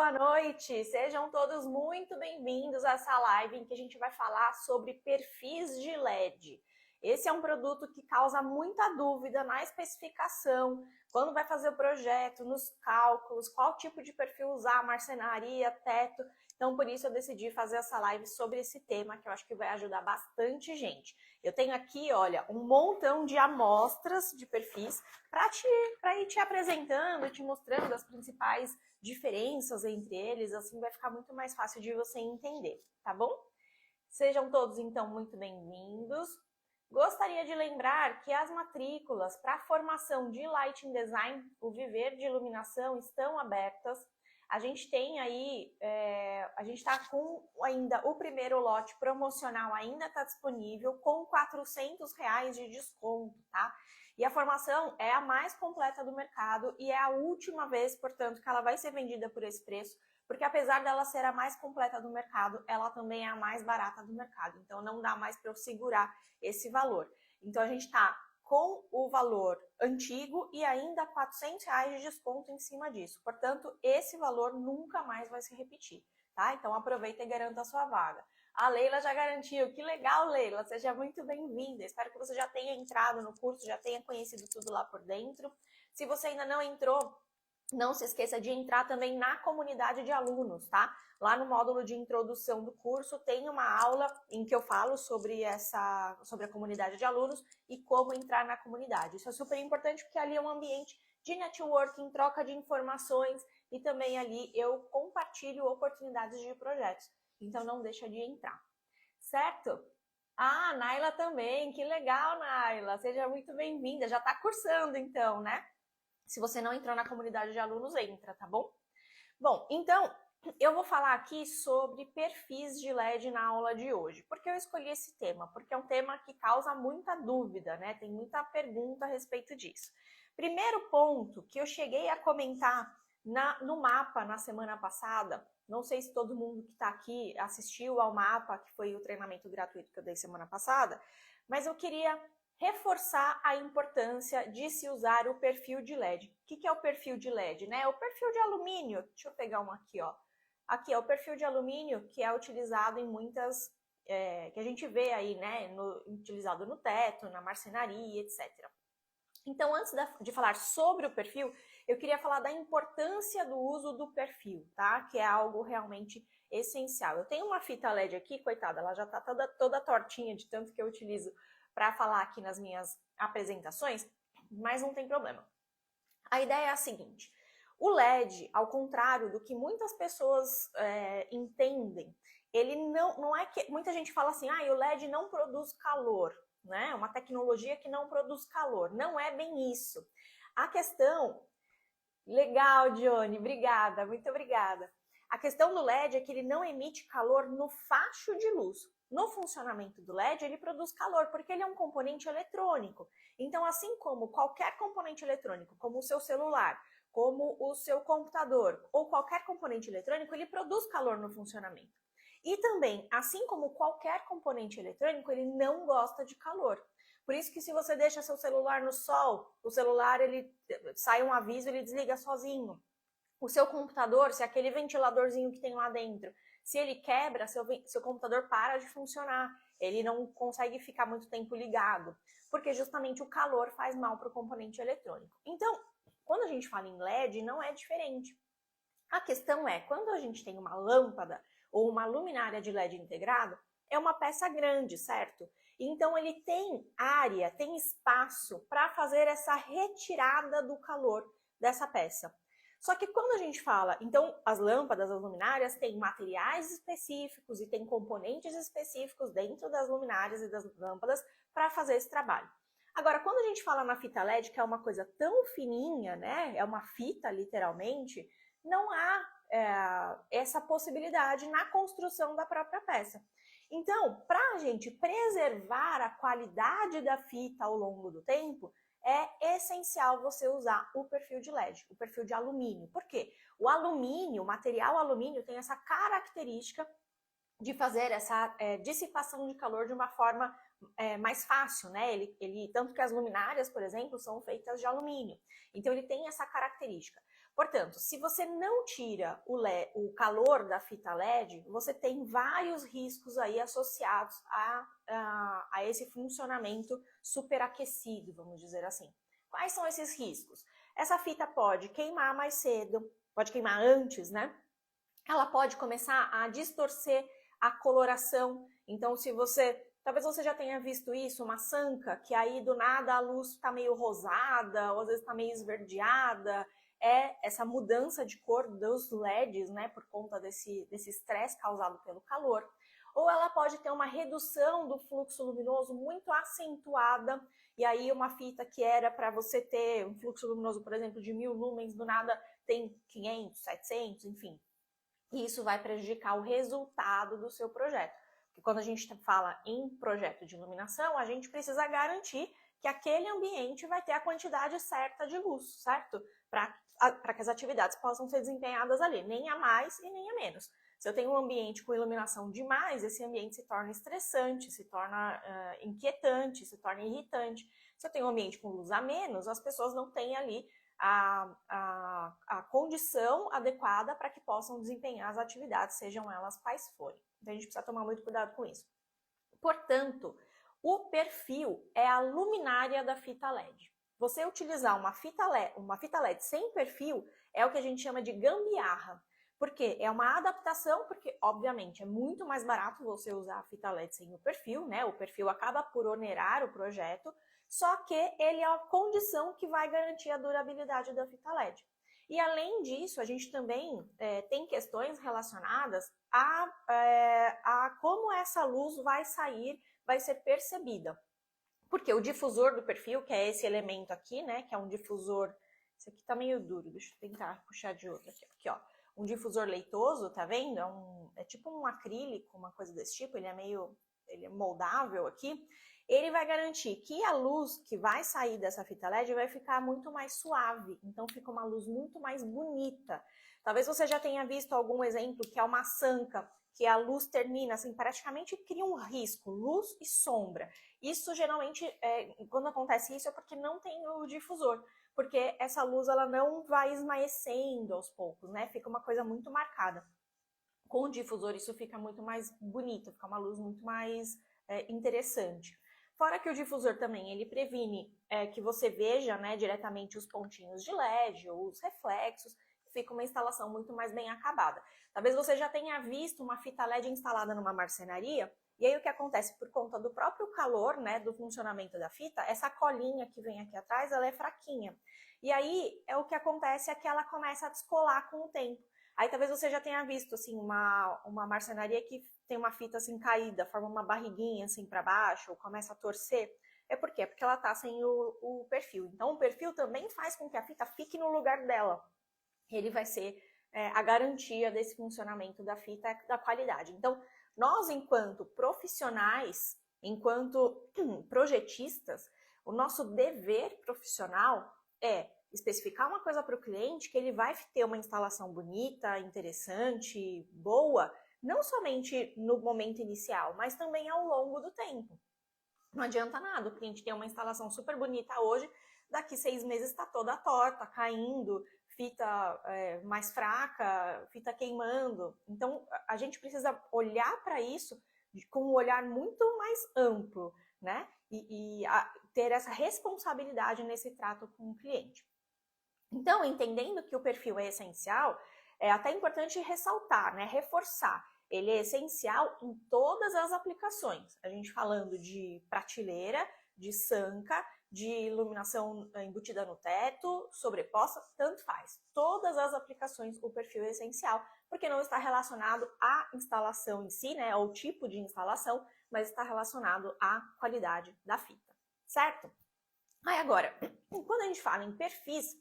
boa noite! Sejam todos muito bem-vindos a essa live em que a gente vai falar sobre perfis de LED. Esse é um produto que causa muita dúvida na especificação, quando vai fazer o projeto, nos cálculos, qual tipo de perfil usar, marcenaria, teto. Então, por isso eu decidi fazer essa live sobre esse tema, que eu acho que vai ajudar bastante gente. Eu tenho aqui, olha, um montão de amostras de perfis para ir te apresentando, te mostrando as principais diferenças entre eles, assim vai ficar muito mais fácil de você entender, tá bom? Sejam todos, então, muito bem-vindos. Gostaria de lembrar que as matrículas para a formação de Lighting Design, o Viver de Iluminação, estão abertas. A gente tem aí, a gente está com ainda o primeiro lote promocional, ainda está disponível, com R$ 400 de desconto, tá? E a formação é a mais completa do mercado e é a última vez, portanto, que ela vai ser vendida por esse preço, porque apesar dela ser a mais completa do mercado, ela também é a mais barata do mercado. Então, não dá mais para eu segurar esse valor. Então, a gente está com o valor antigo e ainda R$ 400 de desconto em cima disso. Portanto, esse valor nunca mais vai se repetir, tá? Então, aproveita e garanta a sua vaga. A Leila já garantiu. Que legal, Leila. Seja muito bem-vinda. Espero que você já tenha entrado no curso, já tenha conhecido tudo lá por dentro. Se você ainda não entrou, não se esqueça de entrar também na comunidade de alunos, tá? Lá no módulo de introdução do curso tem uma aula em que eu falo sobre a comunidade de alunos e como entrar na comunidade. Isso é super importante porque ali é um ambiente de networking, troca de informações e também ali eu compartilho oportunidades de projetos. Então não deixa de entrar, certo? Ah, Naila também, que legal, Naila. Seja muito bem-vinda. Já está cursando então, né? Se você não entrou na comunidade de alunos, entra, tá bom? Bom, então, eu vou falar aqui sobre perfis de LED na aula de hoje. Por que eu escolhi esse tema? Porque é um tema que causa muita dúvida, né? Tem muita pergunta a respeito disso. Primeiro ponto que eu cheguei a comentar no mapa na semana passada, não sei se todo mundo que está aqui assistiu ao mapa, que foi o treinamento gratuito que eu dei semana passada, mas eu queria reforçar a importância de se usar o perfil de LED. O que é o perfil de LED? Né? O perfil de alumínio, deixa eu pegar um aqui, ó. Aqui é o perfil de alumínio que é utilizado em muitas, que a gente vê aí, né? Utilizado no teto, na marcenaria, etc. Então, antes de falar sobre o perfil, eu queria falar da importância do uso do perfil, tá? Que é algo realmente essencial. Eu tenho uma fita LED aqui, coitada, ela já tá toda tortinha de tanto que eu utilizo para falar aqui nas minhas apresentações, mas não tem problema. A ideia é a seguinte: o LED, ao contrário do que muitas pessoas entendem, ele não é que muita gente fala assim, o LED não produz calor, né? É uma tecnologia que não produz calor. Não é bem isso. A questão, legal, Johnny, obrigada, muito obrigada. A questão do LED é que ele não emite calor no facho de luz. No funcionamento do LED, ele produz calor, porque ele é um componente eletrônico. Então, assim como qualquer componente eletrônico, como o seu celular, como o seu computador, ou qualquer componente eletrônico, ele produz calor no funcionamento. E também, assim como qualquer componente eletrônico, ele não gosta de calor. Por isso que se você deixa seu celular no sol, o celular, ele sai um aviso, ele desliga sozinho. O seu computador, se aquele ventiladorzinho que tem lá dentro, se ele quebra, seu computador para de funcionar. Ele não consegue ficar muito tempo ligado, porque justamente o calor faz mal para o componente eletrônico. Então, quando a gente fala em LED, não é diferente. A questão é, quando a gente tem uma lâmpada ou uma luminária de LED integrado, é uma peça grande, certo? Então, ele tem área, tem espaço para fazer essa retirada do calor dessa peça. Só que quando a gente fala, então as lâmpadas, as luminárias têm materiais específicos e tem componentes específicos dentro das luminárias e das lâmpadas para fazer esse trabalho. Agora, quando a gente fala na fita LED, que é uma coisa tão fininha, né? É uma fita, literalmente, não há essa possibilidade na construção da própria peça. Então, para a gente preservar a qualidade da fita ao longo do tempo, é essencial você usar o perfil de LED, o perfil de alumínio. Por quê? O alumínio, o material alumínio, tem essa característica de fazer essa dissipação de calor de uma forma mais fácil, né? Tanto que as luminárias, por exemplo, são feitas de alumínio. Então, ele tem essa característica. Portanto, se você não tira o calor da fita LED, você tem vários riscos aí associados a esse funcionamento superaquecido, vamos dizer assim. Quais são esses riscos? Essa fita pode queimar mais cedo, pode queimar antes, né? Ela pode começar a distorcer a coloração. Então, talvez você já tenha visto isso, uma sanca, que aí do nada a luz está meio rosada, ou às vezes está meio esverdeada. É essa mudança de cor dos LEDs, né, por conta desse estresse causado pelo calor. Ou ela pode ter uma redução do fluxo luminoso muito acentuada, e aí uma fita que era para você ter um fluxo luminoso, por exemplo, de 1000 lumens, do nada tem 500, 700, enfim. E isso vai prejudicar o resultado do seu projeto. Porque quando a gente fala em projeto de iluminação, a gente precisa garantir que aquele ambiente vai ter a quantidade certa de luz, certo? Para que as atividades possam ser desempenhadas ali, nem a mais e nem a menos. Se eu tenho um ambiente com iluminação demais, esse ambiente se torna estressante, se torna inquietante, se torna irritante. Se eu tenho um ambiente com luz a menos, as pessoas não têm ali a condição adequada para que possam desempenhar as atividades, sejam elas quais forem. Então a gente precisa tomar muito cuidado com isso. Portanto, o perfil é a luminária da fita LED. Você utilizar uma fita LED sem perfil é o que a gente chama de gambiarra. Porque é uma adaptação, porque obviamente é muito mais barato você usar a fita LED sem o perfil, né? O perfil acaba por onerar o projeto, só que ele é a condição que vai garantir a durabilidade da fita LED. E além disso, a gente também tem questões relacionadas a como essa luz vai sair, vai ser percebida. Porque o difusor do perfil, que é esse elemento aqui, né, que é um difusor, esse aqui tá meio duro, deixa eu tentar puxar de outro aqui, ó. Um difusor leitoso, tá vendo? É tipo um acrílico, uma coisa desse tipo, ele é moldável aqui. Ele vai garantir que a luz que vai sair dessa fita LED vai ficar muito mais suave, então fica uma luz muito mais bonita. Talvez você já tenha visto algum exemplo que é uma sanca, que a luz termina assim, praticamente cria um risco, luz e sombra. Isso geralmente, quando acontece isso, é porque não tem o difusor, porque essa luz ela não vai esmaecendo aos poucos, né? Fica uma coisa muito marcada. Com o difusor isso fica muito mais bonito, fica uma luz muito mais interessante. Fora que o difusor também, ele previne que você veja, né, diretamente os pontinhos de LED ou os reflexos, fica uma instalação muito mais bem acabada. Talvez você já tenha visto uma fita LED instalada numa marcenaria, e aí o que acontece? Por conta do próprio calor, né, do funcionamento da fita, essa colinha que vem aqui atrás, ela é fraquinha. E aí o que acontece é que ela começa a descolar com o tempo. Aí talvez você já tenha visto assim uma marcenaria que tem uma fita assim caída, forma uma barriguinha assim para baixo, ou começa a torcer. É por quê? Porque ela tá sem o perfil. Então o perfil também faz com que a fita fique no lugar dela. Ele vai ser a garantia desse funcionamento da fita, da qualidade. Então, nós, enquanto profissionais, enquanto projetistas, o nosso dever profissional é especificar uma coisa para o cliente que ele vai ter uma instalação bonita, interessante, boa, não somente no momento inicial, mas também ao longo do tempo. Não adianta nada o cliente ter uma instalação super bonita hoje, daqui 6 meses está toda torta, caindo, fita mais fraca, fita queimando. Então, a gente precisa olhar para isso com um olhar muito mais amplo, né? E ter essa responsabilidade nesse trato com o cliente. Então, entendendo que o perfil é essencial, é até importante ressaltar, né? Reforçar. Ele é essencial em todas as aplicações. A gente falando de prateleira, de sanca, de iluminação embutida no teto, sobreposta, tanto faz. Todas as aplicações o perfil é essencial, porque não está relacionado à instalação em si, né, ao tipo de instalação, mas está relacionado à qualidade da fita, certo? Aí agora, quando a gente fala em perfis,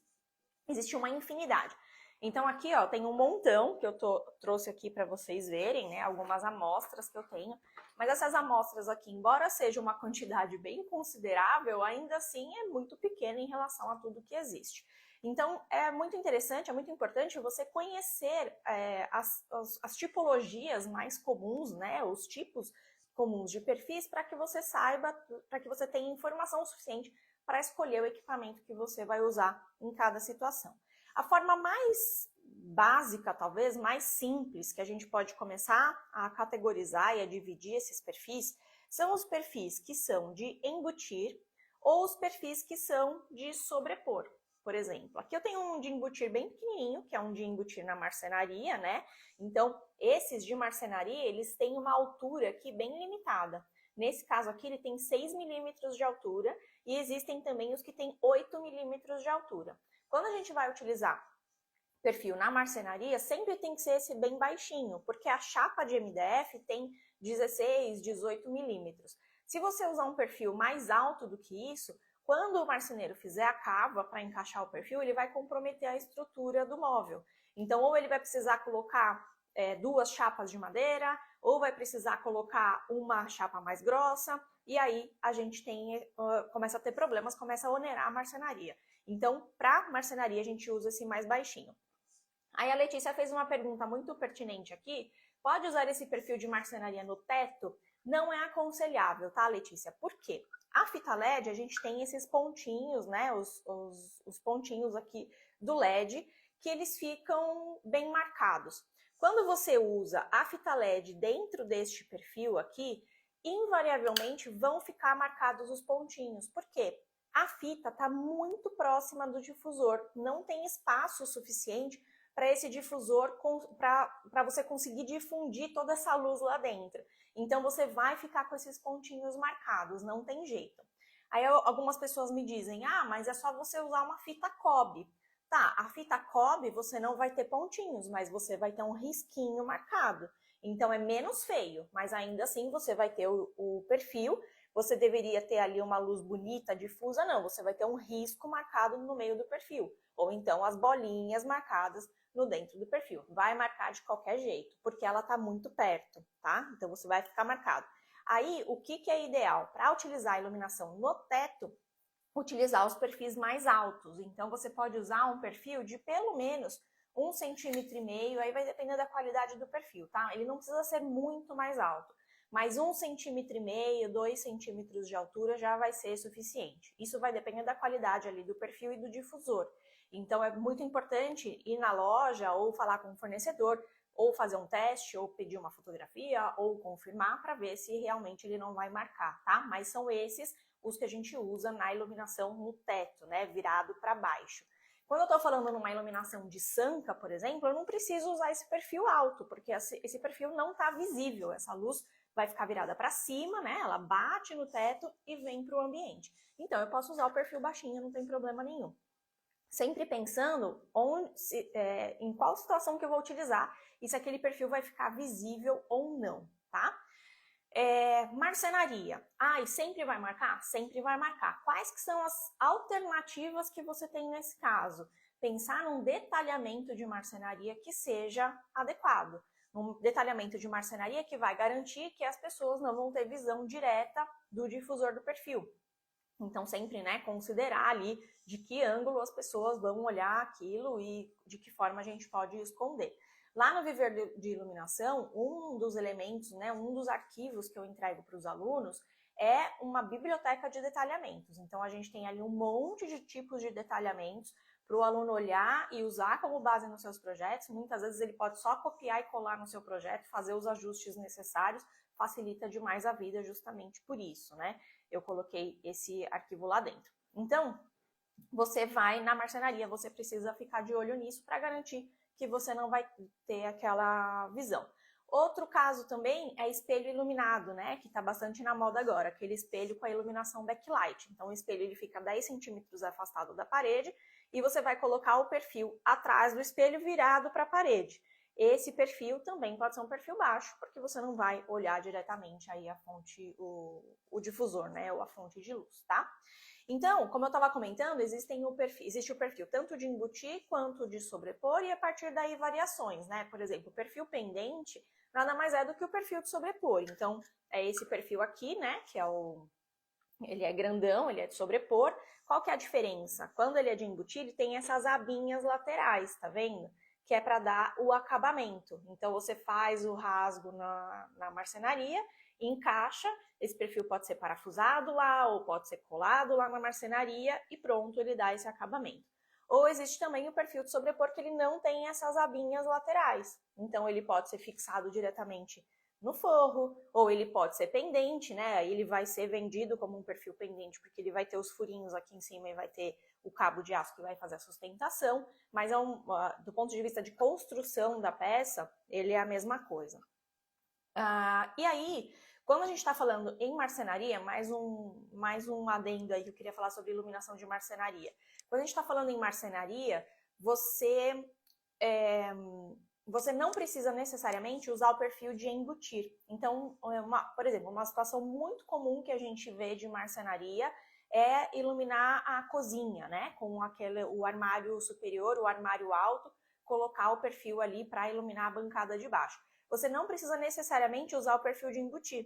existe uma infinidade. Então aqui, ó, tem um montão que eu trouxe aqui para vocês verem, né, algumas amostras que eu tenho. Mas essas amostras aqui, embora seja uma quantidade bem considerável, ainda assim é muito pequena em relação a tudo que existe. Então, é muito interessante, é muito importante você conhecer as tipologias mais comuns, né, os tipos comuns de perfis, para que você saiba, para que você tenha informação suficiente para escolher o equipamento que você vai usar em cada situação. A forma mais básica, talvez, mais simples, que a gente pode começar a categorizar e a dividir esses perfis, são os perfis que são de embutir ou os perfis que são de sobrepor. Por exemplo, aqui eu tenho um de embutir bem pequenininho, que é um de embutir na marcenaria, né? Então, esses de marcenaria, eles têm uma altura aqui bem limitada. Nesse caso aqui, ele tem 6 milímetros de altura e existem também os que têm 8 milímetros de altura. Quando a gente vai utilizar perfil na marcenaria, sempre tem que ser esse bem baixinho, porque a chapa de MDF tem 16, 18 milímetros. Se você usar um perfil mais alto do que isso, quando o marceneiro fizer a cava para encaixar o perfil, ele vai comprometer a estrutura do móvel. Então, ou ele vai precisar colocar duas chapas de madeira, ou vai precisar colocar uma chapa mais grossa, e aí a gente começa a ter problemas, começa a onerar a marcenaria. Então, para marcenaria, a gente usa esse mais baixinho. Aí a Letícia fez uma pergunta muito pertinente aqui. Pode usar esse perfil de marcenaria no teto? Não é aconselhável, tá, Letícia? Por quê? A fita LED, a gente tem esses pontinhos, né? Os pontinhos aqui do LED, que eles ficam bem marcados. Quando você usa a fita LED dentro deste perfil aqui, invariavelmente vão ficar marcados os pontinhos. Por quê? A fita está muito próxima do difusor, não tem espaço suficiente para esse difusor, para você conseguir difundir toda essa luz lá dentro. Então, você vai ficar com esses pontinhos marcados, não tem jeito. Aí, algumas pessoas me dizem, mas é só você usar uma fita Cobb. Tá, a fita Cobb você não vai ter pontinhos, mas você vai ter um risquinho marcado. Então, é menos feio, mas ainda assim você vai ter o perfil. Você deveria ter ali uma luz bonita, difusa, não. Você vai ter um risco marcado no meio do perfil. Ou então as bolinhas marcadas no dentro do perfil. Vai marcar de qualquer jeito, porque ela está muito perto, tá? Então, você vai ficar marcado. Aí, o que é ideal? Para utilizar a iluminação no teto, utilizar os perfis mais altos. Então, você pode usar um perfil de pelo menos 1,5 centímetro, aí vai depender da qualidade do perfil, tá? Ele não precisa ser muito mais alto, mas 1,5 centímetro, 2 centímetros de altura já vai ser suficiente. Isso vai depender da qualidade ali do perfil e do difusor. Então, é muito importante ir na loja ou falar com o fornecedor, ou fazer um teste, ou pedir uma fotografia, ou confirmar para ver se realmente ele não vai marcar, tá? Mas são esses os que a gente usa na iluminação no teto, né? Virado para baixo. Quando eu estou falando numa iluminação de sanca, por exemplo, eu não preciso usar esse perfil alto, porque esse perfil não está visível. Essa luz vai ficar virada para cima, né? Ela bate no teto e vem para o ambiente. Então, eu posso usar o perfil baixinho, não tem problema nenhum. Sempre pensando em qual situação que eu vou utilizar e se aquele perfil vai ficar visível ou não, tá? Marcenaria. E sempre vai marcar? Sempre vai marcar. Quais que são as alternativas que você tem nesse caso? Pensar num detalhamento de marcenaria que seja adequado. Um detalhamento de marcenaria que vai garantir que as pessoas não vão ter visão direta do difusor do perfil. Então, sempre, né, considerar ali de que ângulo as pessoas vão olhar aquilo e de que forma a gente pode esconder. Lá no Viver de Iluminação, um dos elementos, né, um dos arquivos que eu entrego para os alunos é uma biblioteca de detalhamentos. Então, a gente tem ali um monte de tipos de detalhamentos para o aluno olhar e usar como base nos seus projetos. Muitas vezes ele pode só copiar e colar no seu projeto, fazer os ajustes necessários, facilita demais a vida justamente por isso, né? Eu coloquei esse arquivo lá dentro. Então, você vai na marcenaria, você precisa ficar de olho nisso para garantir que você não vai ter aquela visão. Outro caso também é espelho iluminado, né? Que está bastante na moda agora, aquele espelho com a iluminação backlight. Então, o espelho ele fica 10 centímetros afastado da parede e você vai colocar o perfil atrás do espelho virado para a parede. Esse perfil também pode ser um perfil baixo, porque você não vai olhar diretamente aí a fonte, o difusor, né, ou a fonte de luz, tá? Então, como eu estava comentando, existe o perfil tanto de embutir quanto de sobrepor e a partir daí variações, né? Por exemplo, o perfil pendente nada mais é do que o perfil de sobrepor. Então, é esse perfil aqui, né, que é ele é grandão, ele é de sobrepor. Qual que é a diferença? Quando ele é de embutir, ele tem essas abinhas laterais, tá vendo? Que é para dar o acabamento. Então, você faz o rasgo na marcenaria, encaixa, esse perfil pode ser parafusado lá, ou pode ser colado lá na marcenaria, e pronto, ele dá esse acabamento. Ou existe também o perfil de sobrepor, que ele não tem essas abinhas laterais. Então, ele pode ser fixado diretamente no forro, ou ele pode ser pendente, né? Aí ele vai ser vendido como um perfil pendente, porque ele vai ter os furinhos aqui em cima e vai ter o cabo de aço que vai fazer a sustentação, mas do ponto de vista de construção da peça, ele é a mesma coisa. E aí, quando a gente está falando em marcenaria, mais um adendo aí que eu queria falar sobre iluminação de marcenaria. Quando a gente está falando em marcenaria, você não precisa necessariamente usar o perfil de embutir. Então, por exemplo, uma situação muito comum que a gente vê de marcenaria é iluminar a cozinha, né? Com o armário superior, o armário alto, colocar o perfil ali para iluminar a bancada de baixo. Você não precisa necessariamente usar o perfil de embutir.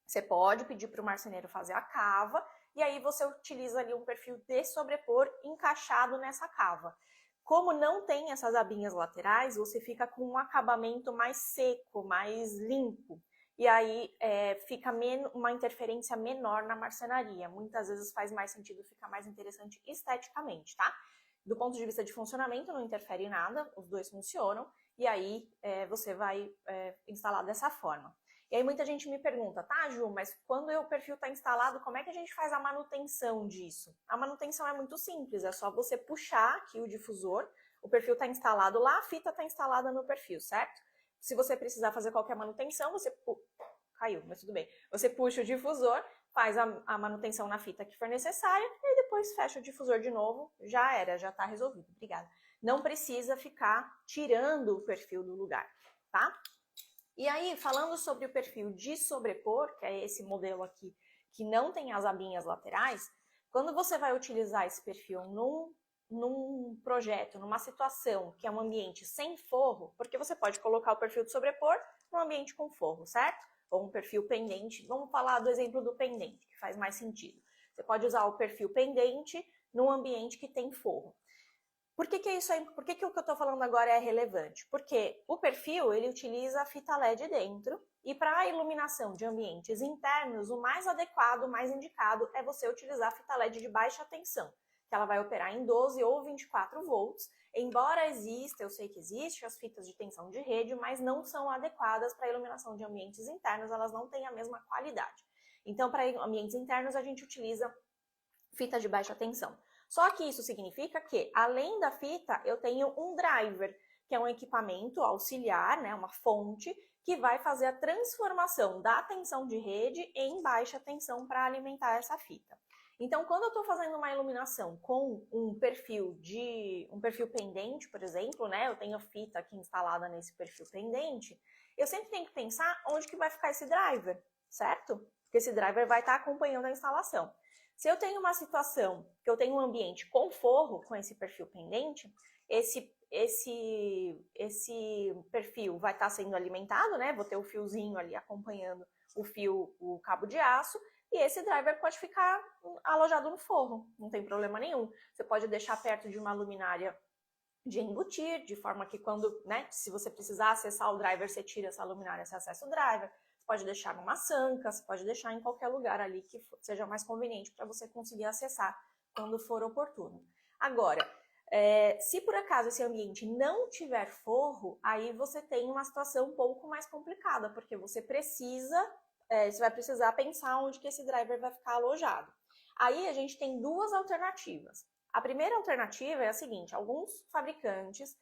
Você pode pedir para o marceneiro fazer a cava e aí você utiliza ali um perfil de sobrepor encaixado nessa cava. Como não tem essas abinhas laterais, você fica com um acabamento mais seco, mais limpo. E aí fica uma interferência menor na marcenaria. Muitas vezes faz mais sentido, fica mais interessante esteticamente, tá? Do ponto de vista de funcionamento, não interfere em nada, os dois funcionam. E aí você vai instalar dessa forma. E aí muita gente me pergunta, tá, Ju, mas quando o perfil está instalado, como é que a gente faz a manutenção disso? A manutenção é muito simples, é só você puxar aqui o difusor, o perfil está instalado lá, a fita está instalada no perfil, certo? Se você precisar fazer qualquer manutenção, caiu, mas tudo bem. Você puxa o difusor, faz a manutenção na fita que for necessária e depois fecha o difusor de novo, já era, já está resolvido. Obrigada. Não precisa ficar tirando o perfil do lugar, tá? E aí, falando sobre o perfil de sobrepor, que é esse modelo aqui, que não tem as abinhas laterais, quando você vai utilizar esse perfil num projeto, numa situação que é um ambiente sem forro, porque você pode colocar o perfil de sobrepor num ambiente com forro, certo? Ou um perfil pendente, vamos falar do exemplo do pendente, que faz mais sentido. Você pode usar o perfil pendente num ambiente que tem forro. Por que isso aí? Por que o que eu estou falando agora é relevante? Porque o perfil, ele utiliza a fita LED dentro e para a iluminação de ambientes internos, o mais adequado, o mais indicado é você utilizar a fita LED de baixa tensão, que ela vai operar em 12 ou 24 volts. Embora exista, eu sei que existe as fitas de tensão de rede, mas não são adequadas para a iluminação de ambientes internos, elas não têm a mesma qualidade. Então, para ambientes internos, a gente utiliza fita de baixa tensão. Só que isso significa que, além da fita, eu tenho um driver, que é um equipamento auxiliar, né, uma fonte, que vai fazer a transformação da tensão de rede em baixa tensão para alimentar essa fita. Então, quando eu estou fazendo uma iluminação com um perfil pendente, por exemplo, né, eu tenho fita aqui instalada nesse perfil pendente, eu sempre tenho que pensar onde que vai ficar esse driver, certo? Porque esse driver vai estar acompanhando a instalação. Se eu tenho uma situação que eu tenho um ambiente com forro, com esse perfil pendente, esse perfil vai estar sendo alimentado, né? Vou ter o fiozinho ali acompanhando o cabo de aço, e esse driver pode ficar alojado no forro, não tem problema nenhum. Você pode deixar perto de uma luminária de embutir, de forma que quando, né, se você precisar acessar o driver, você tira essa luminária, você acessa o driver. Pode deixar numa sanca, você pode deixar em qualquer lugar ali que seja mais conveniente para você conseguir acessar quando for oportuno. Agora, se por acaso esse ambiente não tiver forro, aí você tem uma situação um pouco mais complicada, porque você vai precisar pensar onde que esse driver vai ficar alojado. Aí a gente tem duas alternativas. A primeira alternativa é a seguinte: alguns fabricantes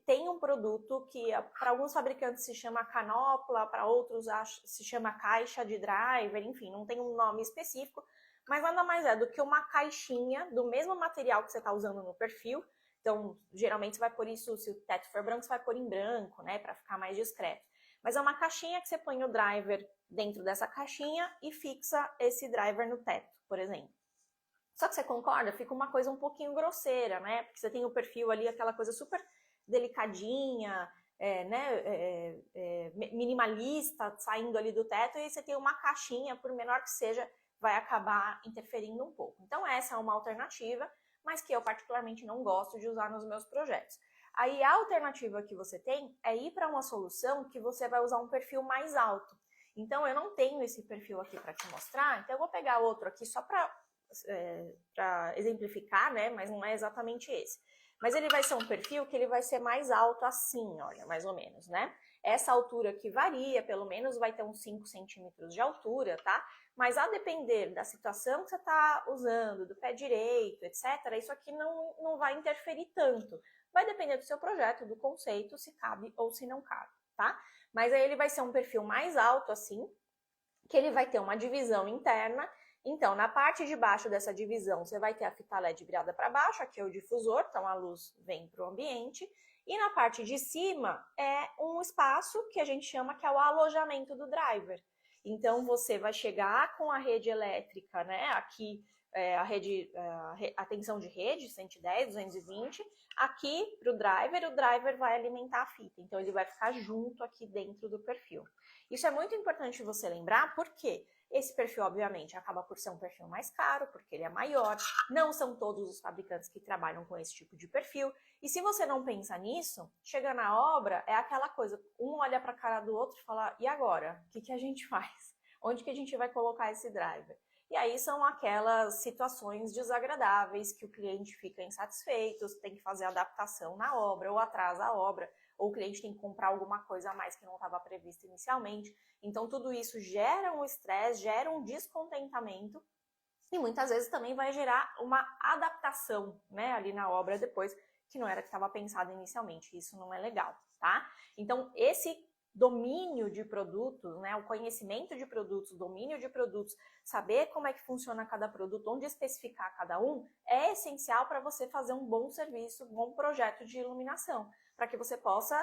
tem um produto que para alguns fabricantes se chama canopla, para outros se chama caixa de driver, enfim, não tem um nome específico, mas nada mais é do que uma caixinha do mesmo material que você está usando no perfil. Então, geralmente você vai pôr isso, se o teto for branco, você vai pôr em branco, né, para ficar mais discreto. Mas é uma caixinha que você põe o driver dentro dessa caixinha e fixa esse driver no teto, por exemplo. Só que você concorda? Fica uma coisa um pouquinho grosseira, né? Porque você tem o perfil ali, aquela coisa super delicadinha, minimalista, saindo ali do teto, e você tem uma caixinha, por menor que seja, vai acabar interferindo um pouco. Então essa é uma alternativa, mas que eu particularmente não gosto de usar nos meus projetos. Aí a alternativa que você tem é ir para uma solução que você vai usar um perfil mais alto. Então eu não tenho esse perfil aqui para te mostrar, então eu vou pegar outro aqui só para exemplificar, né? Mas não é exatamente esse. Mas ele vai ser um perfil que ele vai ser mais alto assim, olha, mais ou menos, né? Essa altura que varia, pelo menos vai ter uns 5 centímetros de altura, tá? Mas a depender da situação que você está usando, do pé direito, etc., isso aqui não vai interferir tanto. Vai depender do seu projeto, do conceito, se cabe ou se não cabe, tá? Mas aí ele vai ser um perfil mais alto assim, que ele vai ter uma divisão interna. Então, na parte de baixo dessa divisão, você vai ter a fita LED virada para baixo, aqui é o difusor, então a luz vem para o ambiente. E na parte de cima é um espaço que a gente chama que é o alojamento do driver. Então, você vai chegar com a rede elétrica, né, aqui a tensão de rede, 110, 220, aqui para o driver vai alimentar a fita. Então, ele vai ficar junto aqui dentro do perfil. Isso é muito importante você lembrar, porque esse perfil, obviamente, acaba por ser um perfil mais caro, porque ele é maior. Não são todos os fabricantes que trabalham com esse tipo de perfil. E se você não pensa nisso, chega na obra, é aquela coisa, um olha para a cara do outro e fala, e agora? O que a gente faz? Onde que a gente vai colocar esse driver? E aí são aquelas situações desagradáveis que o cliente fica insatisfeito, tem que fazer adaptação na obra, ou atrasa a obra, ou o cliente tem que comprar alguma coisa a mais que não estava previsto inicialmente. Então, tudo isso gera um estresse, gera um descontentamento e muitas vezes também vai gerar uma adaptação, né, ali na obra depois, que não era que estava pensado inicialmente. Isso não é legal, tá? Então, esse domínio de produtos, né, o conhecimento de produtos, domínio de produtos, saber como é que funciona cada produto, onde especificar cada um, é essencial para você fazer um bom serviço, um bom projeto de iluminação, para que você possa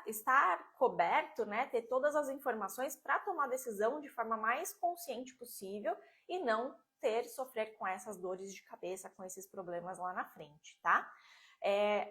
estar coberto, né, ter todas as informações para tomar decisão de forma mais consciente possível e não sofrer com essas dores de cabeça, com esses problemas lá na frente, tá?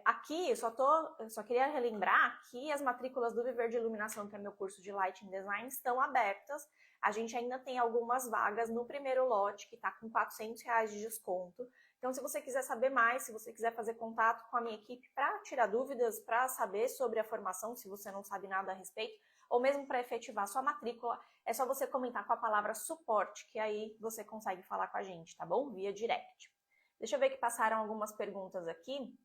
Aqui eu só queria relembrar que as matrículas do Viver de Iluminação, que é meu curso de Lighting Design, estão abertas. A gente ainda tem algumas vagas no primeiro lote, que está com R$400 de desconto. Então, se você quiser saber mais, se você quiser fazer contato com a minha equipe para tirar dúvidas, para saber sobre a formação, se você não sabe nada a respeito, ou mesmo para efetivar sua matrícula, é só você comentar com a palavra suporte, que aí você consegue falar com a gente, tá bom? Via direct. Deixa eu ver que passaram algumas perguntas aqui.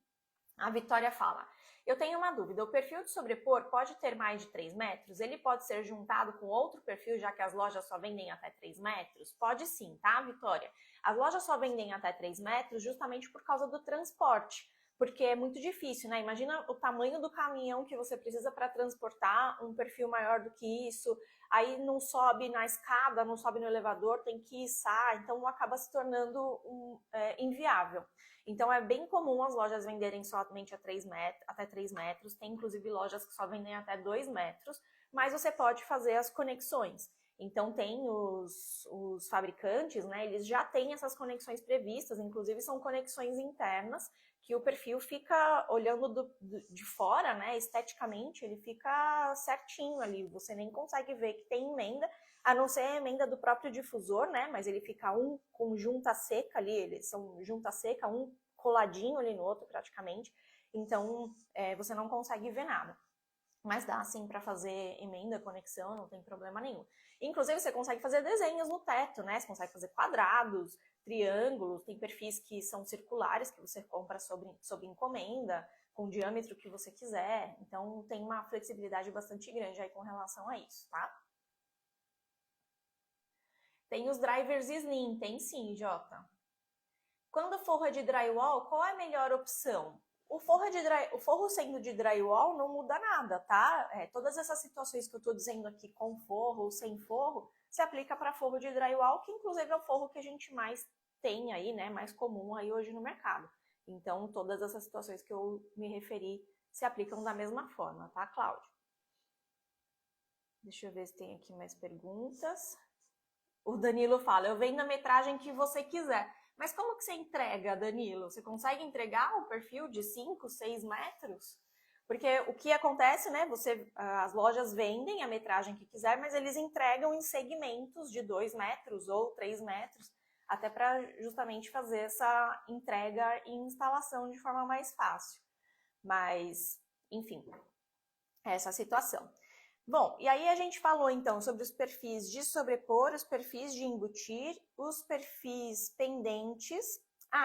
A Vitória fala, eu tenho uma dúvida, o perfil de sobrepor pode ter mais de 3 metros? Ele pode ser juntado com outro perfil, já que as lojas só vendem até 3 metros? Pode sim, tá, Vitória? As lojas só vendem até 3 metros justamente por causa do transporte, porque é muito difícil, né? Imagina o tamanho do caminhão que você precisa para transportar um perfil maior do que isso, aí não sobe na escada, não sobe no elevador, tem que içar, então acaba se tornando inviável. Então, é bem comum as lojas venderem somente até 3 metros, tem inclusive lojas que só vendem até 2 metros, mas você pode fazer as conexões. Então, tem os fabricantes, né, eles já têm essas conexões previstas, inclusive são conexões internas, que o perfil fica olhando de fora, né, esteticamente, ele fica certinho ali, você nem consegue ver que tem emenda, a não ser a emenda do próprio difusor, né, mas ele fica um com junta seca ali, eles são junta seca, um coladinho ali no outro praticamente, então você não consegue ver nada. Mas dá sim para fazer emenda, conexão, não tem problema nenhum. Inclusive você consegue fazer desenhos no teto, né? Você consegue fazer quadrados, triângulos, tem perfis que são circulares que você compra sob encomenda, com o diâmetro que você quiser. Então tem uma flexibilidade bastante grande aí com relação a isso, tá? Tem os drivers Slim, tem sim, Jota. Quando o forro é de drywall, qual é a melhor opção? O forro sendo de drywall não muda nada, tá? Todas essas situações que eu tô dizendo aqui com forro ou sem forro, se aplica para forro de drywall, que inclusive é o forro que a gente mais tem aí, né? Mais comum aí hoje no mercado. Então, todas essas situações que eu me referi se aplicam da mesma forma, tá, Cláudio? Deixa eu ver se tem aqui mais perguntas. O Danilo fala, eu vendo a metragem que você quiser. Mas como que você entrega, Danilo? Você consegue entregar um perfil de 5, 6 metros? Porque o que acontece, né? As lojas vendem a metragem que quiser, mas eles entregam em segmentos de 2 metros ou 3 metros, até para justamente fazer essa entrega e instalação de forma mais fácil. Mas, enfim, essa é a situação. Bom, e aí a gente falou então sobre os perfis de sobrepor, os perfis de embutir, os perfis pendentes.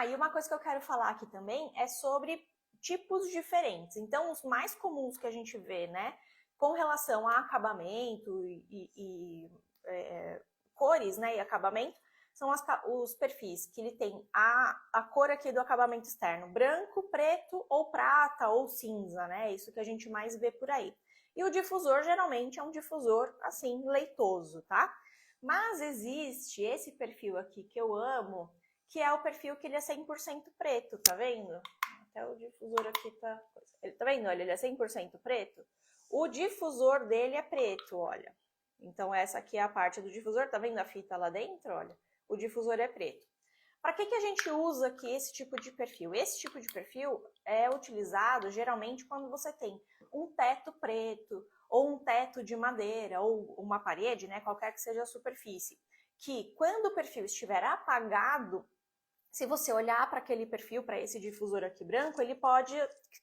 E uma coisa que eu quero falar aqui também é sobre tipos diferentes. Então, os mais comuns que a gente vê, né, com relação a acabamento e cores, né, e acabamento, são os perfis que ele tem a cor aqui do acabamento externo, branco, preto ou prata ou cinza, né? Isso que a gente mais vê por aí. E o difusor geralmente é um difusor assim, leitoso, tá? Mas existe esse perfil aqui que eu amo, que é o perfil que ele é 100% preto, tá vendo? Até o difusor aqui tá... Tá vendo? Olha, ele é 100% preto. O difusor dele é preto, olha. Então essa aqui é a parte do difusor, tá vendo a fita lá dentro? Olha. O difusor é preto. Para que a gente usa aqui esse tipo de perfil? Esse tipo de perfil é utilizado geralmente quando você tem um teto preto, ou um teto de madeira, ou uma parede, né, qualquer que seja a superfície, que quando o perfil estiver apagado, se você olhar para aquele perfil, para esse difusor aqui branco, ele pode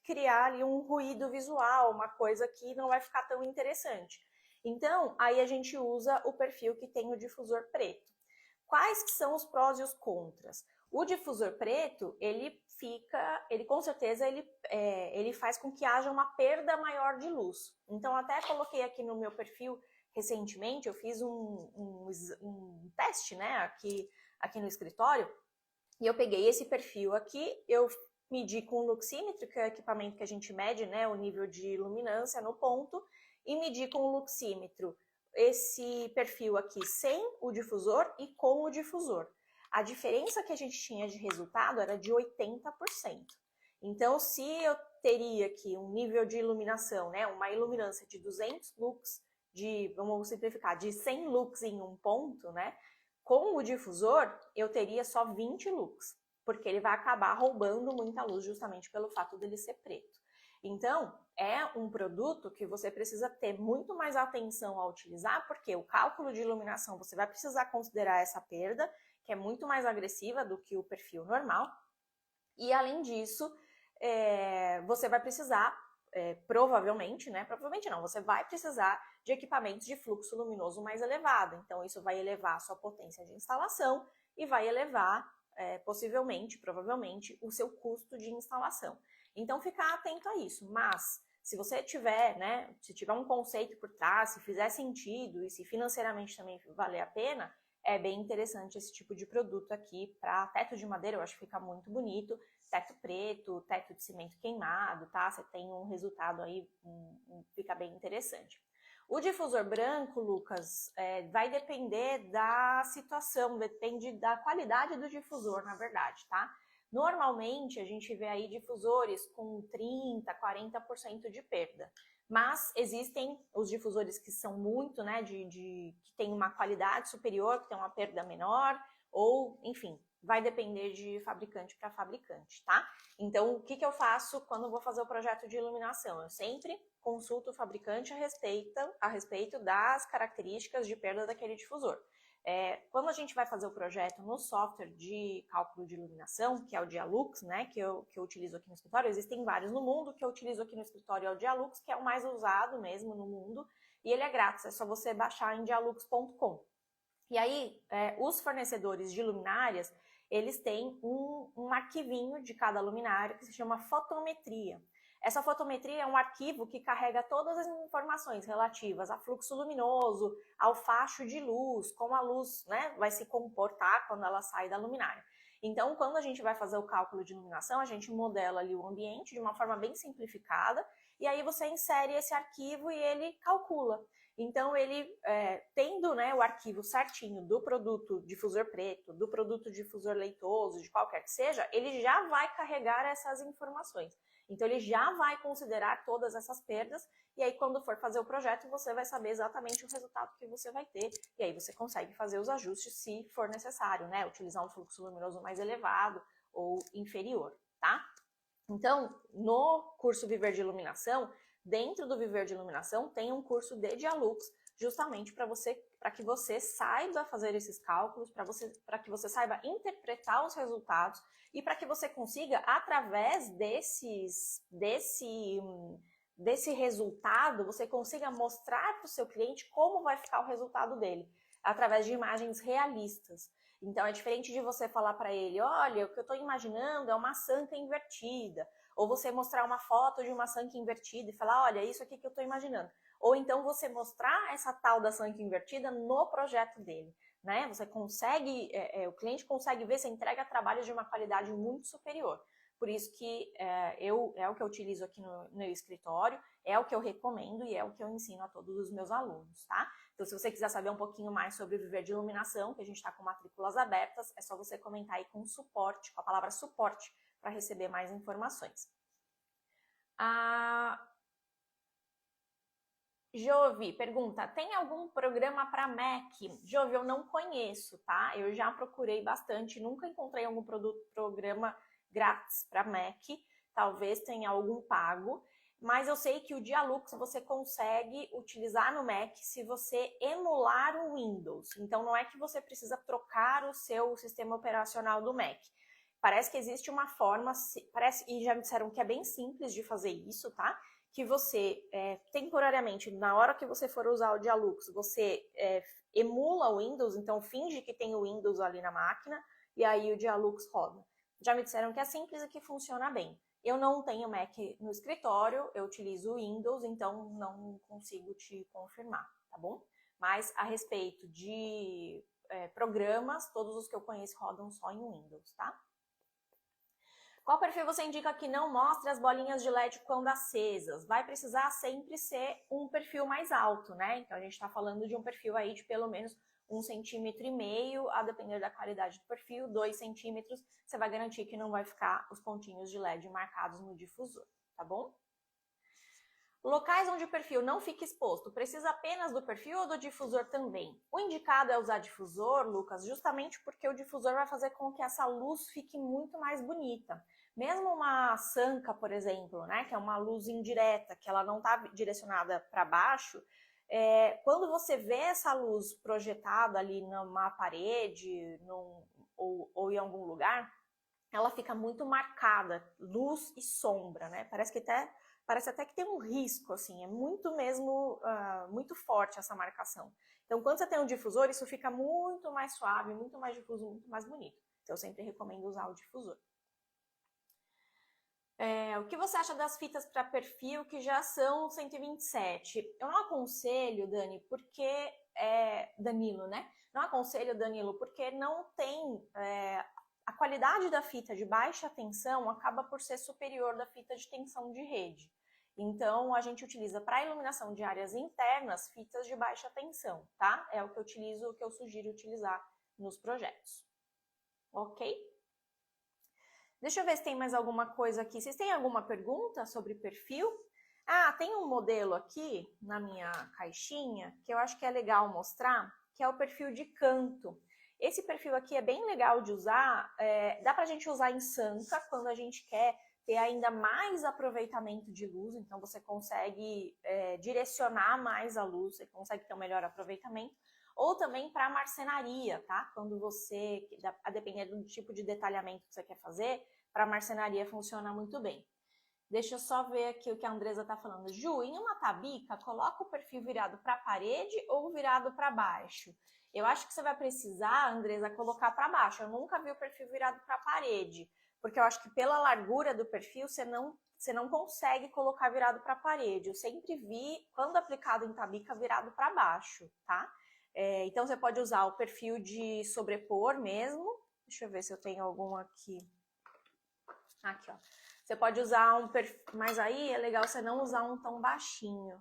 criar ali um ruído visual, uma coisa que não vai ficar tão interessante. Então, aí a gente usa o perfil que tem o difusor preto. Quais que são os prós e os contras? O difusor preto, ele com certeza, ele faz com que haja uma perda maior de luz. Então, até coloquei aqui no meu perfil recentemente, eu fiz um teste, né, aqui no escritório, e eu peguei esse perfil aqui, eu medi com o luxímetro, que é o equipamento que a gente mede, né, o nível de luminância no ponto, e medi com o luxímetro esse perfil aqui sem o difusor e com o difusor. A diferença que a gente tinha de resultado era de 80%. Então, se eu teria aqui um nível de iluminação, né, uma iluminância de 200 lux, vamos simplificar, de 100 lux em um ponto, né, com o difusor eu teria só 20 lux, porque ele vai acabar roubando muita luz justamente pelo fato dele ser preto. Então, é um produto que você precisa ter muito mais atenção ao utilizar, porque o cálculo de iluminação você vai precisar considerar essa perda, que é muito mais agressiva do que o perfil normal. E, além disso, você vai precisar, provavelmente, né? Provavelmente não, você vai precisar de equipamentos de fluxo luminoso mais elevado. Então, isso vai elevar a sua potência de instalação e vai elevar, possivelmente, provavelmente, o seu custo de instalação. Então, ficar atento a isso. Mas, se você tiver, né, se tiver um conceito por trás, se fizer sentido e se financeiramente também valer a pena, é bem interessante esse tipo de produto aqui para teto de madeira, eu acho que fica muito bonito. Teto preto, teto de cimento queimado, tá? Você tem um resultado aí, fica bem interessante. O difusor branco, Lucas, vai depender da situação, depende da qualidade do difusor, na verdade, tá? Normalmente, a gente vê aí difusores com 30%, 40% de perda. Mas existem os difusores que são muito, né, que tem uma qualidade superior, que tem uma perda menor, ou, enfim, vai depender de fabricante para fabricante, tá? Então, o que eu faço quando vou fazer o projeto de iluminação? Eu sempre consulto o fabricante a respeito das características de perda daquele difusor. Quando a gente vai fazer o projeto no software de cálculo de iluminação, que é o Dialux, né, que eu utilizo aqui no escritório, existem vários no mundo, que eu utilizo aqui no escritório é o Dialux, que é o mais usado mesmo no mundo, e ele é grátis, é só você baixar em dialux.com. E aí, os fornecedores de luminárias, eles têm um arquivinho de cada luminária que se chama fotometria. Essa fotometria é um arquivo que carrega todas as informações relativas a fluxo luminoso, ao facho de luz, como a luz, né, vai se comportar quando ela sai da luminária. Então, quando a gente vai fazer o cálculo de iluminação, a gente modela ali o ambiente de uma forma bem simplificada, e aí você insere esse arquivo e ele calcula. Então, ele, tendo, né, o arquivo certinho do produto difusor preto, do produto difusor leitoso, de qualquer que seja, ele já vai carregar essas informações. Então, ele já vai considerar todas essas perdas, e aí, quando for fazer o projeto, você vai saber exatamente o resultado que você vai ter, e aí você consegue fazer os ajustes se for necessário, né? Utilizar um fluxo luminoso mais elevado ou inferior, tá? Então, no curso Viver de Iluminação, dentro do Viver de Iluminação, tem um curso de Dialux, justamente para que você saiba fazer esses cálculos, para que você saiba interpretar os resultados e para que você consiga, através desse resultado, você consiga mostrar para o seu cliente como vai ficar o resultado dele, através de imagens realistas. Então, é diferente de você falar para ele, olha, o que eu estou imaginando é uma santa invertida, Ou você mostrar uma foto de uma sanca invertida e falar, olha, isso aqui que eu estou imaginando. Ou então você mostrar essa tal da sanca invertida no projeto dele, né? Você consegue, o cliente consegue ver, você entrega trabalho de uma qualidade muito superior. Por isso que é o que eu utilizo aqui no meu escritório, é o que eu recomendo e é o que eu ensino a todos os meus alunos, tá? Então, se você quiser saber um pouquinho mais sobre o Viver de Iluminação, que a gente está com matrículas abertas, é só você comentar aí com suporte, com a palavra suporte, para receber mais informações. A Jovi pergunta, tem algum programa para Mac? Jovi, eu não conheço, tá? Eu já procurei bastante, nunca encontrei algum programa grátis para Mac, talvez tenha algum pago, mas eu sei que o Dialux você consegue utilizar no Mac se você emular o Windows. Então não é que você precisa trocar o seu sistema operacional do Mac. Parece que existe uma forma, e já me disseram que é bem simples de fazer isso, tá? Que você, temporariamente, na hora que você for usar o Dialux, você emula o Windows, então finge que tem o Windows ali na máquina, e aí o Dialux roda. Já me disseram que é simples e que funciona bem. Eu não tenho Mac no escritório, eu utilizo o Windows, então não consigo te confirmar, tá bom? Mas a respeito de programas, todos os que eu conheço rodam só em Windows, tá? Qual perfil você indica que não mostre as bolinhas de LED quando acesas? Vai precisar sempre ser um perfil mais alto, né? Então a gente está falando de um perfil aí de pelo menos 1,5 cm, a depender da qualidade do perfil, 2 centímetros, você vai garantir que não vai ficar os pontinhos de LED marcados no difusor, tá bom? Locais onde o perfil não fica exposto, precisa apenas do perfil ou do difusor também? O indicado é usar difusor, Lucas, justamente porque o difusor vai fazer com que essa luz fique muito mais bonita. Mesmo uma sanca, por exemplo, né, que é uma luz indireta, que ela não está direcionada para baixo, quando você vê essa luz projetada ali numa parede ou em algum lugar, ela fica muito marcada, luz e sombra, né? Parece até que tem um risco, assim, é muito mesmo, muito forte essa marcação. Então, quando você tem um difusor, isso fica muito mais suave, muito mais difuso, muito mais bonito. Então, eu sempre recomendo usar o difusor. O que você acha das fitas para perfil que já são 127? Eu não aconselho, Dani, porque... Danilo, né? Não aconselho, Danilo, porque não tem... a qualidade da fita de baixa tensão acaba por ser superior da fita de tensão de rede. Então, a gente utiliza para iluminação de áreas internas fitas de baixa tensão, tá? É o que eu utilizo, o que eu sugiro utilizar nos projetos. Ok? Deixa eu ver se tem mais alguma coisa aqui. Vocês têm alguma pergunta sobre perfil? Ah, tem um modelo aqui na minha caixinha que eu acho que é legal mostrar, que é o perfil de canto. Esse perfil aqui é bem legal de usar, dá pra gente usar em sanca quando a gente quer ter ainda mais aproveitamento de luz, então você consegue direcionar mais a luz, você consegue ter um melhor aproveitamento, ou também para marcenaria, tá? Quando você, a depender do tipo de detalhamento que você quer fazer, para marcenaria funciona muito bem. Deixa eu só ver aqui o que a Andresa está falando. Ju, em uma tabica, coloca o perfil virado para a parede ou virado para baixo? Eu acho que você vai precisar, Andresa, colocar para baixo. Eu nunca vi o perfil virado para a parede, porque eu acho que pela largura do perfil você não consegue colocar virado para a parede. Eu sempre vi, quando aplicado em tabica, virado para baixo, tá? Então você pode usar o perfil de sobrepor mesmo. Deixa eu ver se eu tenho algum aqui. Aqui, ó. Você pode usar um perfil, mas aí é legal você não usar um tão baixinho.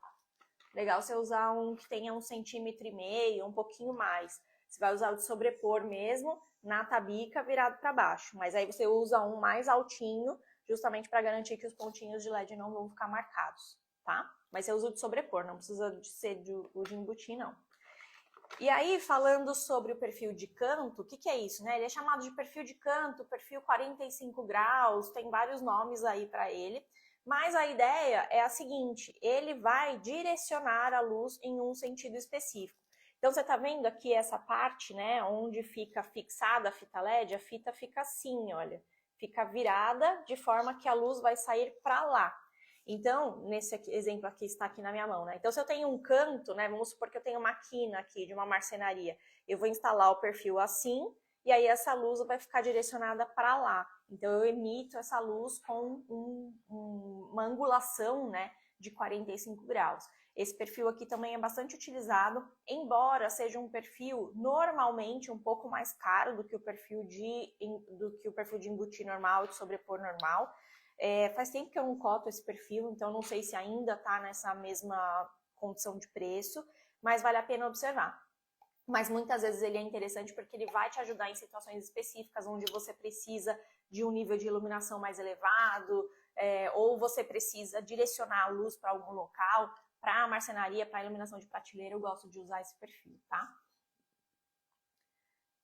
Legal você usar um que tenha 1,5 cm, um pouquinho mais. Você vai usar o de sobrepor mesmo na tabica virado para baixo. Mas aí você usa um mais altinho, justamente para garantir que os pontinhos de LED não vão ficar marcados, tá? Mas você usa o de sobrepor, não precisa de ser o de embutir, não. E aí, falando sobre o perfil de canto, o que é isso, né? Ele é chamado de perfil de canto, perfil 45 graus, tem vários nomes aí para ele. Mas a ideia é a seguinte, ele vai direcionar a luz em um sentido específico. Então, você tá vendo aqui essa parte, né, onde fica fixada a fita LED? A fita fica assim, olha, fica virada de forma que a luz vai sair para lá. Então, nesse exemplo aqui, está aqui na minha mão, né? Então, se eu tenho um canto, né? Vamos supor que eu tenho uma quina aqui de uma marcenaria. Eu vou instalar o perfil assim e aí essa luz vai ficar direcionada para lá. Então eu emito essa luz com uma angulação, né, de 45 graus. Esse perfil aqui também é bastante utilizado, embora seja um perfil normalmente um pouco mais caro do que o perfil de embutir normal, de sobrepor normal. Faz tempo que eu não coto esse perfil, então não sei se ainda está nessa mesma condição de preço, mas vale a pena observar. Mas muitas vezes ele é interessante porque ele vai te ajudar em situações específicas onde você precisa de um nível de iluminação mais elevado, ou você precisa direcionar a luz para algum local. Para marcenaria, para iluminação de prateleira, eu gosto de usar esse perfil, tá?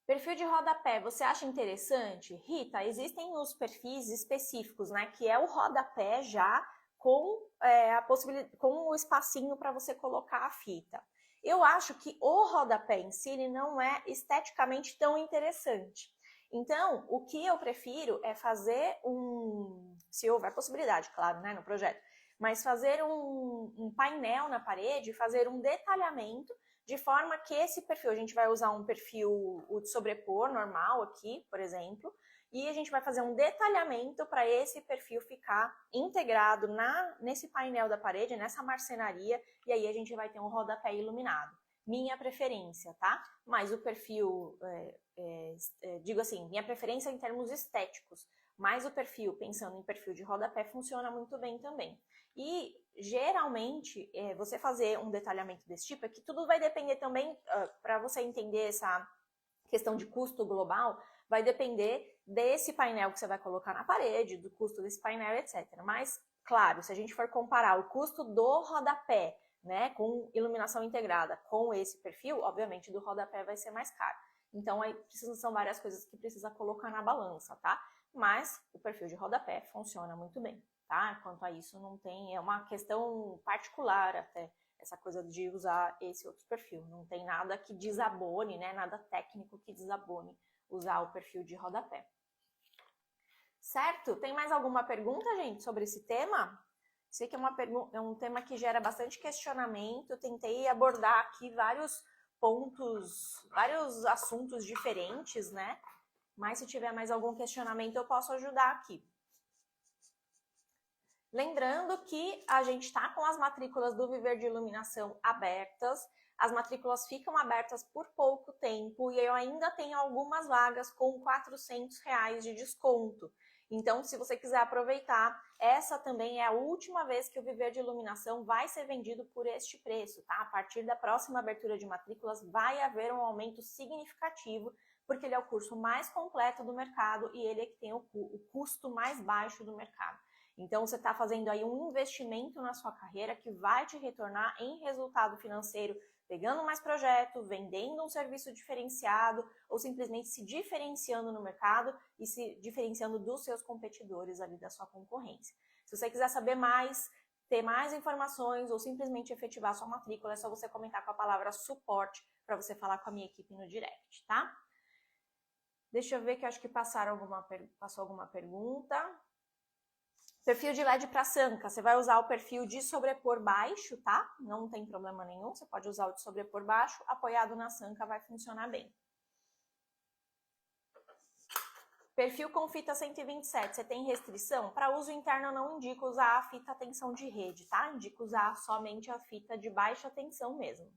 Perfil de rodapé, você acha interessante? Rita, existem os perfis específicos, né? Que é o rodapé já com a possibilidade, com o espacinho para você colocar a fita. Eu acho que o rodapé em si ele não é esteticamente tão interessante. Então, o que eu prefiro é fazer se houver possibilidade, claro, né, no projeto, mas fazer um painel na parede, fazer um detalhamento, de forma que esse perfil, a gente vai usar um perfil o de sobrepor normal aqui, por exemplo, e a gente vai fazer um detalhamento para esse perfil ficar integrado nesse painel da parede, nessa marcenaria, e aí a gente vai ter um rodapé iluminado. Minha preferência, tá? Mas o perfil, digo assim, minha preferência em termos estéticos, mas o perfil, pensando em perfil de rodapé, funciona muito bem também. E, geralmente, você fazer um detalhamento desse tipo, é que tudo vai depender também, para você entender essa questão de custo global, vai depender desse painel que você vai colocar na parede, do custo desse painel, etc. Mas, claro, se a gente for comparar o custo do rodapé, né, com iluminação integrada, com esse perfil, obviamente do rodapé vai ser mais caro. Então, aí são várias coisas que precisa colocar na balança, tá? Mas o perfil de rodapé funciona muito bem, tá? Quanto a isso, não tem, é uma questão particular até, essa coisa de usar esse outro perfil. Não tem nada que desabone, né? Nada técnico que desabone usar o perfil de rodapé. Certo? Tem mais alguma pergunta, gente, sobre esse tema? Sei que é um tema que gera bastante questionamento. Eu tentei abordar aqui vários pontos, vários assuntos diferentes, né? Mas se tiver mais algum questionamento, eu posso ajudar aqui. Lembrando que a gente está com as matrículas do Viver de Iluminação abertas. As matrículas ficam abertas por pouco tempo e eu ainda tenho algumas vagas com R$400 de desconto. Então, se você quiser aproveitar, essa também é a última vez que o Viver de Iluminação vai ser vendido por este preço, tá? A partir da próxima abertura de matrículas vai haver um aumento significativo, porque ele é o curso mais completo do mercado e ele é que tem o custo mais baixo do mercado. Então, você está fazendo aí um investimento na sua carreira que vai te retornar em resultado financeiro, pegando mais projeto, vendendo um serviço diferenciado ou simplesmente se diferenciando no mercado e se diferenciando dos seus competidores ali da sua concorrência. Se você quiser saber mais, ter mais informações ou simplesmente efetivar sua matrícula, é só você comentar com a palavra suporte para você falar com a minha equipe no direct, tá? Deixa eu ver que eu acho que passou alguma pergunta. Perfil de LED para sanca, você vai usar o perfil de sobrepor baixo, tá? Não tem problema nenhum, você pode usar o de sobrepor baixo, apoiado na sanca vai funcionar bem. Perfil com fita 127, você tem restrição? Para uso interno eu não indico usar a fita tensão de rede, tá? Indico usar somente a fita de baixa tensão mesmo.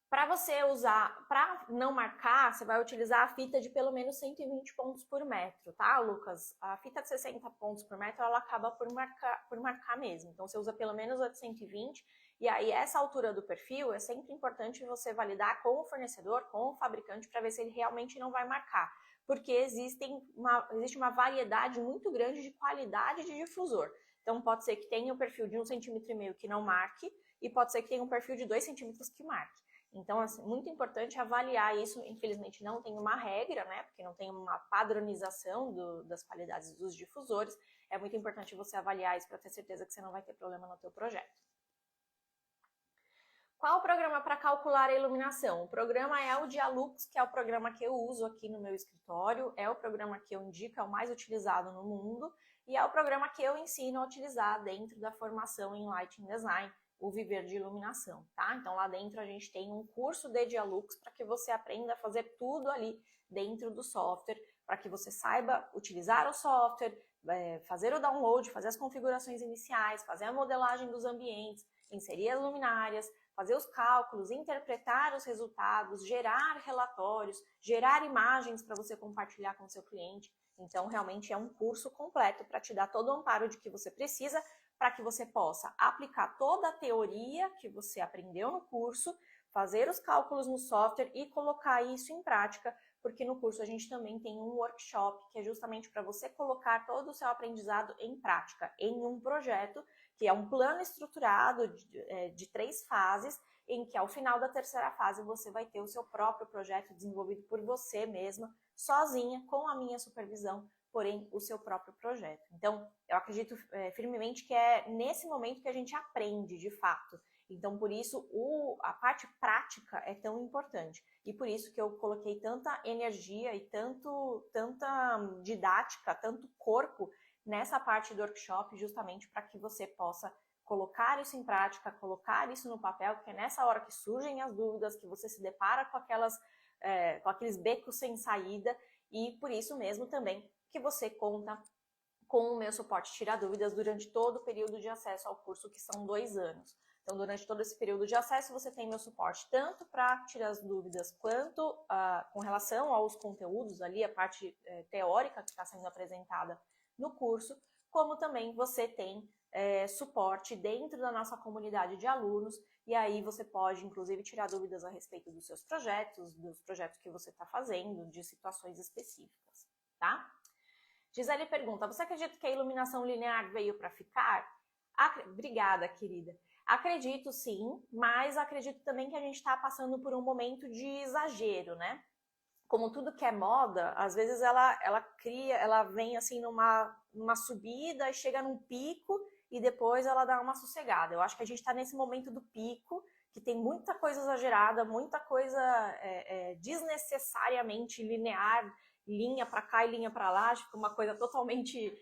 Para você usar, para não marcar, você vai utilizar a fita de pelo menos 120 pontos por metro, tá, Lucas? A fita de 60 pontos por metro, ela acaba por marcar mesmo. Então, você usa pelo menos a de 120, e aí essa altura do perfil é sempre importante você validar com o fornecedor, com o fabricante, para ver se ele realmente não vai marcar. Porque existe uma variedade muito grande de qualidade de difusor. Então, pode ser que tenha um perfil de 1,5 cm que não marque, e pode ser que tenha um perfil de 2 centímetros que marque. Então, assim, muito importante avaliar isso. Infelizmente, não tem uma regra, né? Porque não tem uma padronização das qualidades dos difusores. É muito importante você avaliar isso para ter certeza que você não vai ter problema no teu projeto. Qual o programa para calcular a iluminação? O programa é o Dialux, que é o programa que eu uso aqui no meu escritório. É o programa que eu indico, é o mais utilizado no mundo. e é o programa que eu ensino a utilizar dentro da formação em Lighting Design, o Viver de Iluminação, tá? Então lá dentro a gente tem um curso de Dialux para que você aprenda a fazer tudo ali dentro do software, para que você saiba utilizar o software, fazer o download, fazer as configurações iniciais, fazer a modelagem dos ambientes, inserir as luminárias, fazer os cálculos, interpretar os resultados, gerar relatórios, gerar imagens para você compartilhar com o seu cliente. Então, realmente é um curso completo para te dar todo o amparo de que você precisa para que você possa aplicar toda a teoria que você aprendeu no curso, fazer os cálculos no software e colocar isso em prática, porque no curso a gente também tem um workshop que é justamente para você colocar todo o seu aprendizado em prática, em um projeto, que é um plano estruturado de 3 fases, em que ao final da 3ª fase você vai ter o seu próprio projeto desenvolvido por você mesma, sozinha, com a minha supervisão, porém o seu próprio projeto. Então, eu acredito firmemente que é nesse momento que a gente aprende de fato. Então, por isso, a parte prática é tão importante. E por isso que eu coloquei tanta energia e tanta didática, tanto corpo nessa parte do workshop, justamente para que você possa colocar isso em prática, colocar isso no papel, porque é nessa hora que surgem as dúvidas, que você se depara com aqueles becos sem saída, e por isso mesmo também que você conta com o meu suporte Tira Dúvidas durante todo o período de acesso ao curso, que são 2 anos. Então, durante todo esse período de acesso, você tem meu suporte tanto para tirar as dúvidas, quanto com relação aos conteúdos ali, a parte teórica que está sendo apresentada no curso, como também você tem suporte dentro da nossa comunidade de alunos, e aí você pode, inclusive, tirar dúvidas a respeito dos seus projetos, dos projetos que você está fazendo, de situações específicas, tá? Gisele pergunta, você acredita que a iluminação linear veio para ficar? Obrigada, querida. Acredito sim, mas acredito também que a gente está passando por um momento de exagero, né? Como tudo que é moda, às vezes ela vem assim numa subida e chega num pico e depois ela dá uma sossegada. Eu acho que a gente está nesse momento do pico, que tem muita coisa exagerada, muita coisa desnecessariamente linear, linha para cá e linha para lá, fica uma coisa totalmente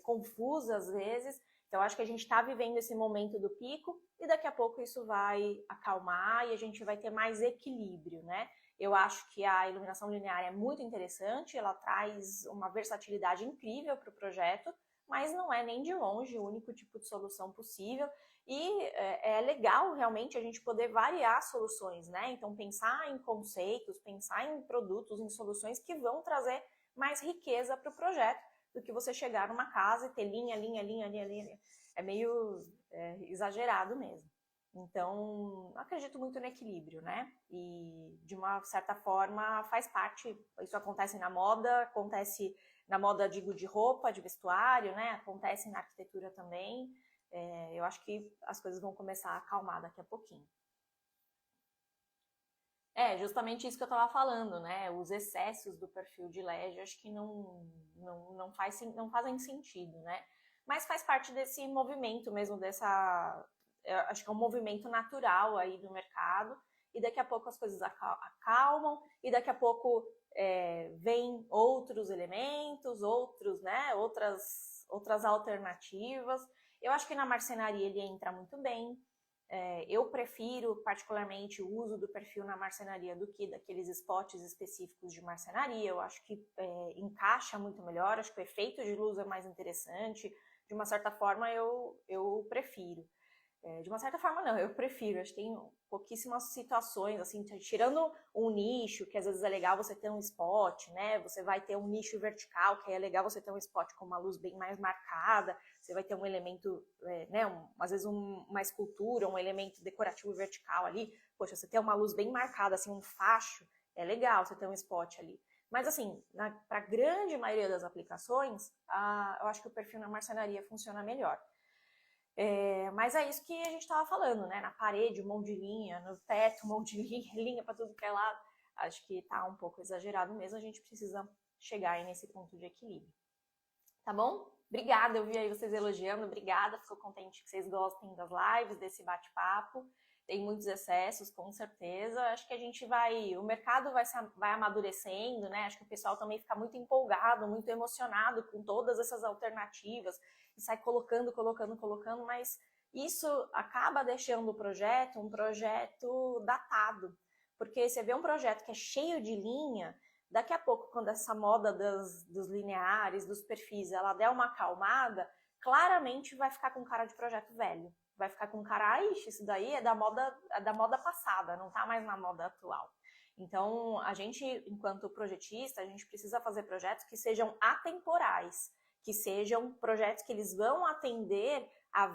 confusa às vezes. Então, acho que a gente está vivendo esse momento do pico e daqui a pouco isso vai acalmar e a gente vai ter mais equilíbrio, né? Eu acho que a iluminação linear é muito interessante, ela traz uma versatilidade incrível para o projeto, mas não é nem de longe o único tipo de solução possível. E é legal realmente a gente poder variar soluções, né? Então, pensar em conceitos, pensar em produtos, em soluções que vão trazer mais riqueza para o projeto, do que você chegar numa casa e ter linha. É meio exagerado mesmo. Então, acredito muito no equilíbrio, né? E, de uma certa forma, faz parte. Isso acontece na moda, digo, de roupa, de vestuário, né? Acontece na arquitetura também. Eu acho que as coisas vão começar a acalmar daqui a pouquinho. Justamente isso que eu estava falando, né? Os excessos do perfil de LED, acho que não fazem sentido, né? Mas faz parte desse movimento mesmo, acho que é um movimento natural aí do mercado, e daqui a pouco as coisas acalmam, e daqui a pouco vem outros elementos, outras alternativas. Eu acho que na marcenaria ele entra muito bem. Eu prefiro particularmente o uso do perfil na marcenaria do que daqueles spots específicos de marcenaria. Eu acho que encaixa muito melhor, acho que o efeito de luz é mais interessante. De uma certa forma eu prefiro. De uma certa forma não, eu prefiro. Acho que tem pouquíssimas situações, assim, tirando um nicho, que às vezes é legal você ter um spot, né? Você vai ter um nicho vertical, que é legal você ter um spot com uma luz bem mais marcada. Você vai ter um elemento, às vezes uma escultura, um elemento decorativo vertical ali. Poxa, você ter uma luz bem marcada, assim, um facho, é legal você ter um spot ali. Mas assim, para a grande maioria das aplicações, eu acho que o perfil na marcenaria funciona melhor. Mas é isso que a gente estava falando, né? Na parede, um monte de linha, no teto, um monte de linha para tudo que é lado. Acho que tá um pouco exagerado mesmo, a gente precisa chegar aí nesse ponto de equilíbrio. Tá bom? Obrigada, eu vi aí vocês elogiando, obrigada, fico contente que vocês gostem das lives, desse bate-papo. tem muitos excessos, com certeza. Acho que o mercado vai amadurecendo, né? Acho que o pessoal também fica muito empolgado, muito emocionado com todas essas alternativas e sai colocando, mas isso acaba deixando o projeto um projeto datado. Porque você vê um projeto que é cheio de linha, daqui a pouco, quando essa moda dos lineares, dos perfis, ela der uma acalmada, claramente vai ficar com cara de projeto velho. Vai ficar com cara, isso daí é da moda passada, não tá mais na moda atual. Então, a gente, enquanto projetista, a gente precisa fazer projetos que sejam atemporais, que sejam projetos que eles vão atender a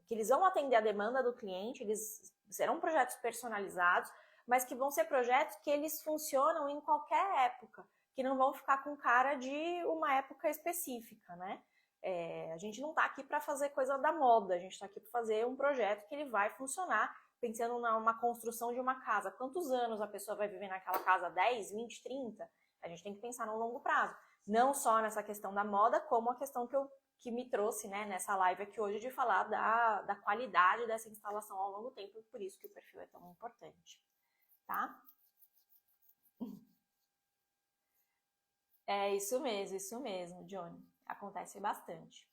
que eles vão atender a demanda do cliente, eles serão projetos personalizados, mas que vão ser projetos que eles funcionam em qualquer época, que não vão ficar com cara de uma época específica, né? A gente não está aqui para fazer coisa da moda, a gente está aqui para fazer um projeto que ele vai funcionar, pensando numa construção de uma casa. Quantos anos a pessoa vai viver naquela casa? 10, 20, 30? A gente tem que pensar no longo prazo. Não só nessa questão da moda, como a questão que me trouxe, né, nessa live aqui hoje, de falar da qualidade dessa instalação ao longo do tempo, por isso que o perfil é tão importante, tá? É isso mesmo, Johnny. Acontece bastante.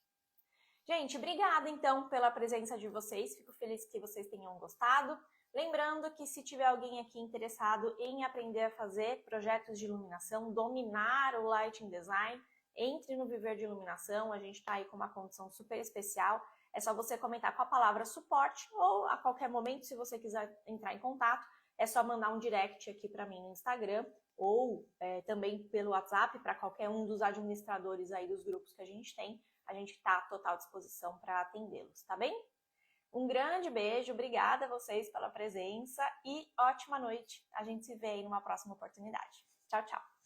Gente, obrigada então pela presença de vocês. Fico feliz que vocês tenham gostado. Lembrando que se tiver alguém aqui interessado em aprender a fazer projetos de iluminação, dominar o lighting design, entre no Viver de Iluminação. A gente está aí com uma condição super especial. É só você comentar com a palavra suporte ou a qualquer momento, se você quiser entrar em contato, é só mandar um direct aqui para mim no Instagram ou também pelo WhatsApp para qualquer um dos administradores aí dos grupos que a gente tem. A gente está à total disposição para atendê-los, tá bem? Um grande beijo, obrigada a vocês pela presença e ótima noite. A gente se vê aí numa próxima oportunidade. Tchau, tchau!